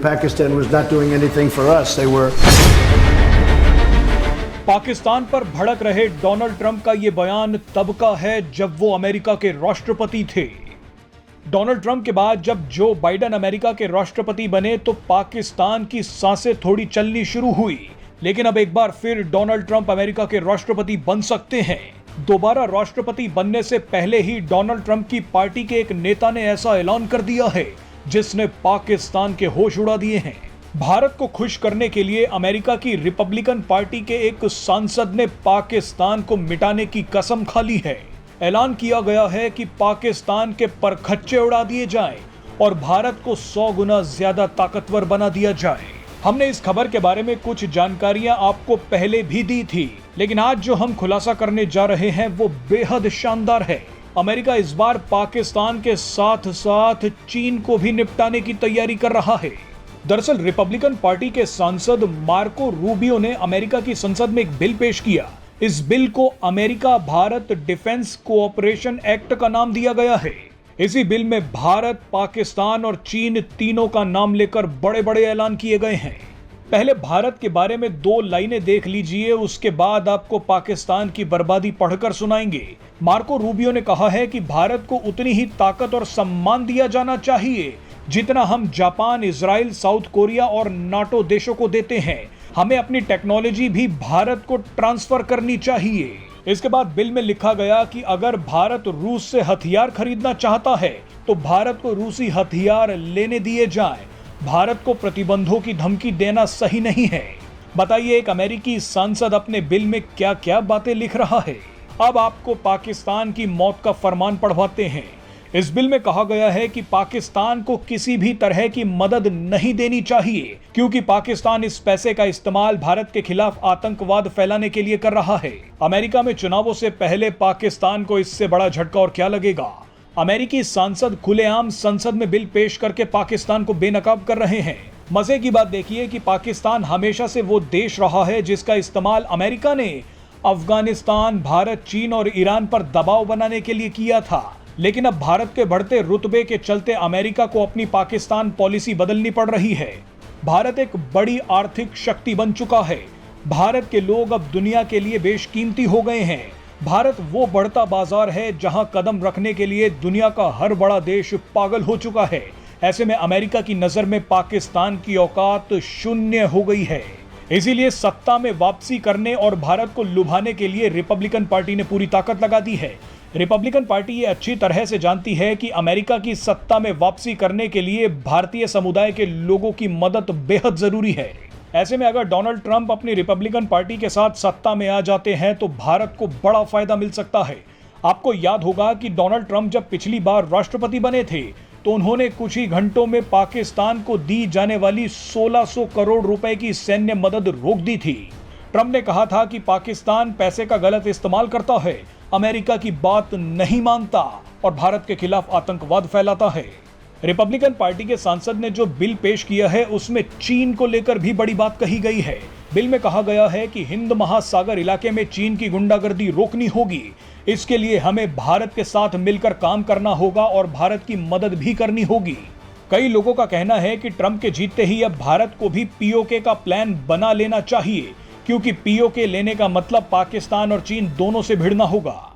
Pakistan was not doing anything for us. They were. Pakistan पर भड़क रहे डोनाल्ड ट्रंप का ये बयान तब का है जब वो अमेरिका के राष्ट्रपति थे। डोनाल्ड ट्रंप के बाद जब जो बाइडेन अमेरिका के राष्ट्रपति बने तो पाकिस्तान की सांसें थोड़ी चलनी शुरू हुई, लेकिन अब एक बार फिर डोनाल्ड ट्रंप अमेरिका के राष्ट्रपति बन सकते हैं। दोबारा राष्ट्रपति बनने से पहले ही डोनाल्ड ट्रंप की पार्टी के एक नेता ने ऐसा ऐलान कर दिया है जिसने पाकिस्तान के होश उड़ा दिए हैं। भारत को खुश करने के लिए अमेरिका की रिपब्लिकन पार्टी के एक सांसद ने पाकिस्तान को मिटाने की कसम खा ली है। ऐलान किया गया है कि पाकिस्तान के परखच्चे उड़ा दिए जाएं और भारत को 100 गुना ज्यादा ताकतवर बना दिया जाए। हमने इस खबर के बारे में कुछ जानकारियां आपको पहले भी दी थी, लेकिन आज जो हम खुलासा करने जा रहे हैं वो बेहद शानदार है। अमेरिका इस बार पाकिस्तान के साथ साथ चीन को भी निपटाने की तैयारी कर रहा है। दरअसल रिपब्लिकन पार्टी के सांसद मार्को रूबियो ने अमेरिका की संसद में एक बिल पेश किया। इस बिल को America Bharat defence cooperation act का नाम दिया गया है। इसी बिल में भारत, पाकिस्तान और चीन तीनों का नाम लेकर बड़े बड़े ऐलान किए गए हैं। पहले भारत के बारे में 2 लाइनें देख लीजिए, उसके बाद आपको पाकिस्तान की बर्बादी पढ़कर सुनाएंगे। मार्को रूबियो ने कहा है कि भारत को उतनी ही ताकत और सम्मान दिया जाना चाहिए जितना हम जापान, इजराइल, साउथ कोरिया और नाटो देशों को देते हैं। हमें अपनी टेक्नोलॉजी भी भारत को ट्रांसफर करनी चाहिए। इसके बाद बिल में लिखा गया कि अगर भारत रूस से हथियार खरीदना चाहता है तो भारत को रूसी हथियार लेने दिए जाएं। भारत को प्रतिबंधों की धमकी देना सही नहीं है। बताइए एक अमेरिकी सांसद अपने बिल में क्या क्या बातें लिख रहा है। अब आपको पाकिस्तान की मौत का फरमान पढ़वाते हैं। इस बिल में कहा गया है कि पाकिस्तान को किसी भी तरह की मदद नहीं देनी चाहिए, क्योंकि पाकिस्तान इस पैसे का इस्तेमाल भारत के खिलाफ आतंकवाद फैलाने के लिए कर रहा है। अमेरिका में चुनावों से पहले पाकिस्तान को इससे बड़ा झटका और क्या लगेगा। अमेरिकी सांसद खुलेआम संसद में बिल पेश करके पाकिस्तान को बेनकाब कर रहे हैं। मजे की बात देखिए कि पाकिस्तान हमेशा से वो देश रहा है जिसका इस्तेमाल अमेरिका ने अफगानिस्तान, भारत, चीन और ईरान पर दबाव बनाने के लिए किया था। लेकिन अब भारत के बढ़ते रुतबे के चलते अमेरिका को अपनी पाकिस्तान पॉलिसी बदलनी पड़ रही है। भारत एक बड़ी आर्थिक शक्ति बन चुका है। भारत के लोग अब दुनिया के लिए बेशकीमती हो गए हैं। भारत वो बढ़ता बाजार है जहां कदम रखने के लिए दुनिया का हर बड़ा देश पागल हो चुका है। ऐसे में अमेरिका की नजर में पाकिस्तान की औकात शून्य हो गई है। इसीलिए सत्ता में वापसी करने और भारत को लुभाने के लिए रिपब्लिकन पार्टी ने पूरी ताकत लगा दी है। रिपब्लिकन पार्टी ये अच्छी तरह से जानती है कि अमेरिका की सत्ता में वापसी करने के लिए भारतीय समुदाय के लोगों की मदद बेहद जरूरी है। ऐसे में अगर डोनाल्ड ट्रंप अपनी रिपब्लिकन पार्टी के साथ सत्ता में आ जाते हैं तो भारत को बड़ा फायदा मिल सकता है। आपको याद होगा कि डोनाल्ड ट्रंप जब पिछली बार राष्ट्रपति बने थे तो उन्होंने कुछ ही घंटों में पाकिस्तान को दी जाने वाली 1600 करोड़ रुपए की सैन्य मदद रोक दी थी। ट्रंप ने कहा था कि पाकिस्तान पैसे का गलत इस्तेमाल करता है, अमेरिका की बात नहीं मानता और भारत के खिलाफ आतंकवाद फैलाता है। रिपब्लिकन पार्टी के सांसद ने जो बिल पेश किया है उसमें चीन को लेकर भी बड़ी बात कही गई है। बिल में कहा गया है कि हिंद महासागर इलाके में चीन की गुंडागर्दी रोकनी होगी। इसके लिए हमें भारत के साथ मिलकर काम करना होगा और भारत की मदद भी करनी होगी। कई लोगों का कहना है कि ट्रंप के जीतते ही अब भारत को भी पीओके का प्लान बना लेना चाहिए, क्योंकि पीओके लेने का मतलब पाकिस्तान और चीन दोनों से भिड़ना होगा।